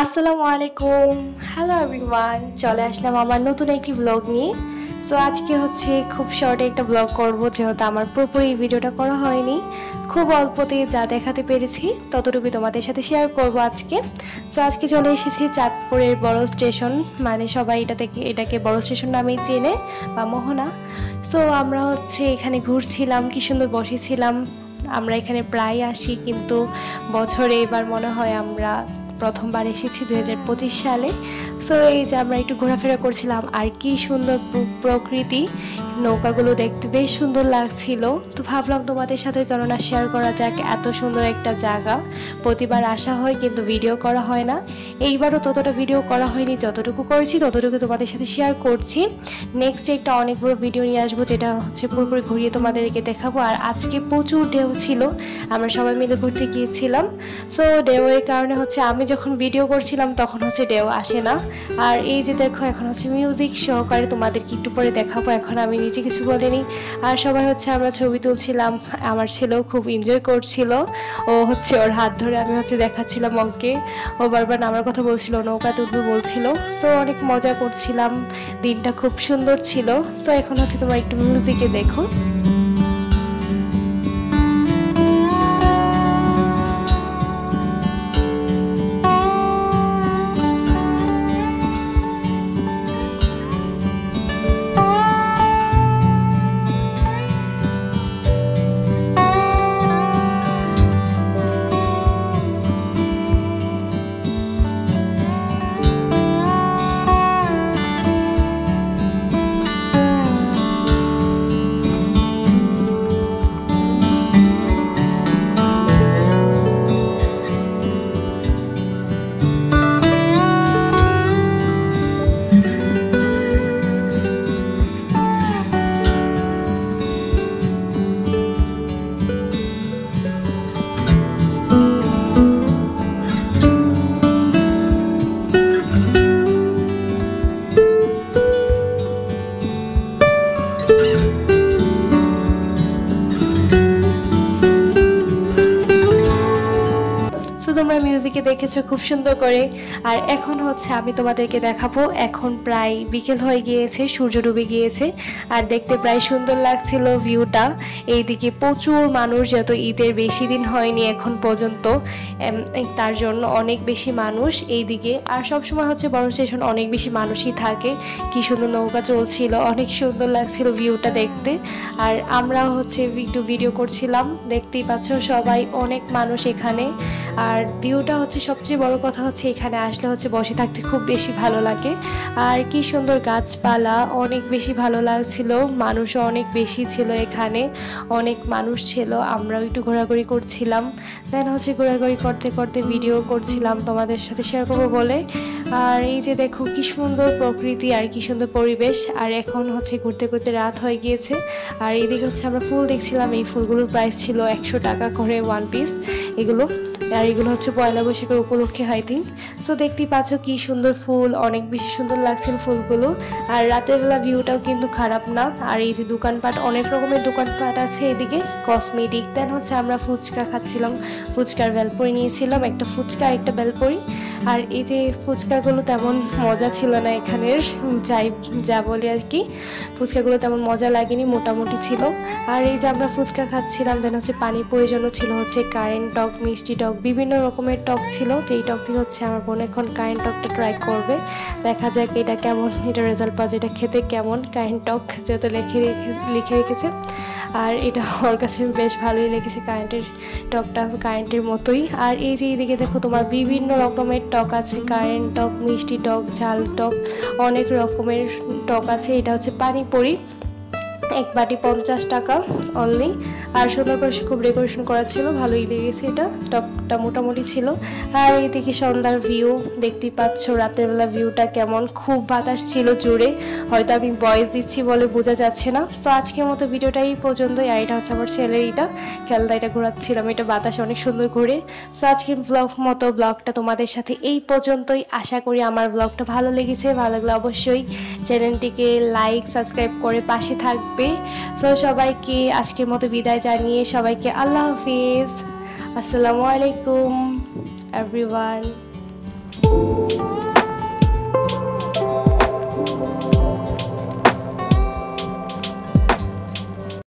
আসসালামু আলাইকুম। Hello everyone, চলে আসলাম আমার নতুন একটি ব্লগ নিয়ে। সো আজকে হচ্ছে খুব শর্ট একটা ব্লগ করব, যেহেতু আমার পুরোপুরি ভিডিওটা করা হয়নি। খুব অল্পতে যা দেখাতে পেরেছি ততটুকুই তোমাদের সাথে শেয়ার করব আজকে। সো আজকে চলে এসেছি চাঁদপুরের বড় স্টেশন, মানে সবাই এটাকে বড় স্টেশন নামেই চেনে বা মোহনা। সো আমরা হচ্ছে এখানে ঘুরছিলাম, কি সুন্দর বসেছিলাম। আমরা এখানে প্রায় আসি, কিন্তু বছরে এবার মনে হয় আমরা প্রথমবার এসেছি 2025 সালে। সো এই যে আমরা একটু ঘোরাফেরা করছিলাম, আর কি সুন্দর প্রকৃতি, নৌকাগুলো দেখতে বেশ সুন্দর লাগছিল। তো ভাবলাম তোমাদের সাথে কেননা শেয়ার করা যাক, এত সুন্দর একটা জায়গা। প্রতিবার আসা হয় কিন্তু ভিডিও করা হয় না, এইবারও ততটা ভিডিও করা হয়নি, যতটুকু করেছি ততটুকু তোমাদের সাথে শেয়ার করছি। নেক্সট একটা অনেক বড় ভিডিও নিয়ে আসবো, যেটা হচ্ছে পুরোপুরি ঘুরিয়ে তোমাদেরকে দেখাবো। আর আজকে প্রচুর ঢেউ ছিল, আমরা সবাই মিলে ঘুরতে গিয়েছিলাম। সো ঢেউয়ের কারণে হচ্ছে আমি যখন ভিডিও করছিলাম তখন হচ্ছে ঢেউ আসে না। আর এই যে দেখো, এখন হচ্ছে মিউজিক সহকারে তোমাদেরকে একটু পরে দেখাবো, এখন আমি নিজে কিছু বলিনি। আর সবাই হচ্ছে আমরা ছবি তুলছিলাম, আমার ছেলেও খুব এনজয় করছিল। ও হচ্ছে ওর হাত ধরে আমি হচ্ছে দেখাচ্ছিলাম ওকে, ও বারবার আমার কথা বলছিল, নৌকা তুলবে বলছিল। সো অনেক মজা করছিলাম, দিনটা খুব সুন্দর ছিল। সো এখন হচ্ছে তোমার একটু মিউজিকে দেখো। তোমরা মিউজিকে দেখেছো খুব সুন্দর করে। আর এখন হচ্ছে আমি তোমাদেরকে দেখাবো, এখন প্রায় বিকেল হয়ে গিয়েছে, সূর্য ডুবে গিয়েছে, আর দেখতে প্রায় সুন্দর লাগছিল ভিউটা। এইদিকে প্রচুর মানুষ, যত ঈদের বেশি দিন হয়নি এখন পর্যন্ত, তার জন্য অনেক বেশি মানুষ এইদিকে। আর সবসময় হচ্ছে বড় স্টেশন অনেক বেশি মানুষই থাকে। কি সুন্দর নৌকা চলছিল, অনেক সুন্দর লাগছিল ভিউটা দেখতে। আর আমরাও হচ্ছে একটু ভিডিও করছিলাম, দেখতেই পাচ্ছ সবাই, অনেক মানুষ এখানে। আর ভিউটা হচ্ছে সবচেয়ে বড় কথা হচ্ছে এখানে আসলে হচ্ছে বসে থাকতে খুব বেশি ভালো লাগে। আর কি সুন্দর গাছপালা, অনেক বেশি ভালো লাগছিল। মানুষও অনেক বেশি ছিল এখানে, অনেক মানুষ ছিল। আমরাও একটু ঘোরাঘুরি করছিলাম, দেন হচ্ছে ঘোরাঘুরি করতে করতে ভিডিও করছিলাম তোমাদের সাথে শেয়ার করবো বলে। আর এই যে দেখো কি সুন্দর প্রকৃতি আর কি সুন্দর পরিবেশ। আর এখন হচ্ছে ঘুরতে ঘুরতে রাত হয়ে গিয়েছে। আর এইদিকে হচ্ছে আমরা ফুল দেখছিলাম, এই ফুলগুলোর প্রাইস ছিল 100 টাকা করে 1 পিস এগুলো। আর এগুলো হচ্ছে পয়লা বৈশাখের উপলক্ষে আই থিঙ্ক। সো দেখতেই পাচ্ছ কি সুন্দর ফুল, অনেক বেশি সুন্দর লাগছিল ফুলগুলো। আর রাতের বেলা ভিউটাও কিন্তু খারাপ না। আর এই যে দোকানপাট, অনেক রকমের দোকানপাট আছে এদিকে, কসমেটিক। দেন হচ্ছে আমরা ফুচকা খাচ্ছিলাম, ফুচকার বেলপুরি নিয়েছিলাম, একটা ফুচকা একটা বেলপুরি। আর এই যে ফুচকাগুলো তেমন মজা ছিল না এখানের, যা বলি আর কি, ফুচকাগুলো তেমন মজা লাগেনি, মোটামুটি ছিল। আর এই যে আমরা ফুচকা খাচ্ছিলাম, দেন হচ্ছে পানিপুরির জন্য ছিল হচ্ছে কারেন্ট টক, মিষ্টি টক, বিভিন্ন রকমের টক ছিল। যেই টক থেকে হচ্ছে আমার বোন এখন কারেন্ট টকটা ট্রাই করবে, দেখা যাক এটা কেমন, এটা রেজাল্ট পাওয়া যায় এটা খেতে কেমন। কারেন্ট টক যেহেতু লিখে রেখেছে, আর এটা ওর কাছে বেশ ভালোই লেগেছে, কারেন্টের টকটা কারেন্টের মতোই। আর এই যে এইদিকে দেখো তোমার বিভিন্ন রকমের টক আছে, কারেন্ট টক, মিষ্টি টক, ঝাল টক, অনেক রকমের টক আছে। এটা হচ্ছে পানিপুরি, এক বাটি 50 টাকা অনলি। আর সুন্দর করে খুব ডেকোরেশন করা ছিল, ভালোই লেগেছে, এটা টকটা মোটামুটি ছিল। আর এইদিকে সন্ধ্যার ভিউ দেখতেই পাচ্ছ, রাতের বেলা ভিউটা কেমন, খুব বাতাস ছিল জোরে, হয়তো আমি ভয়েস দিচ্ছি বলে বোঝা যাচ্ছে না। তো আজকের মতো ভিডিওটা এই পর্যন্তই। আর এটা হচ্ছে আমার ছেলের এটা খেলনা, এটা ঘোরাচ্ছিলাম, এটা বাতাসে অনেক সুন্দর ঘুরে। সো আজকের ব্লগটা তোমাদের সাথে এই পর্যন্তই। আশা করি আমার ব্লগটা ভালো লেগেছে, ভালো লাগলে অবশ্যই চ্যানেলটিকে লাইক সাবস্ক্রাইব করে পাশে থাকবে। তো সবাইকে আজকের মতো বিদায় জানিয়ে সবাইকে আল্লাহ হাফিজ, আসসালামু আলাইকুম এভরিওয়ান।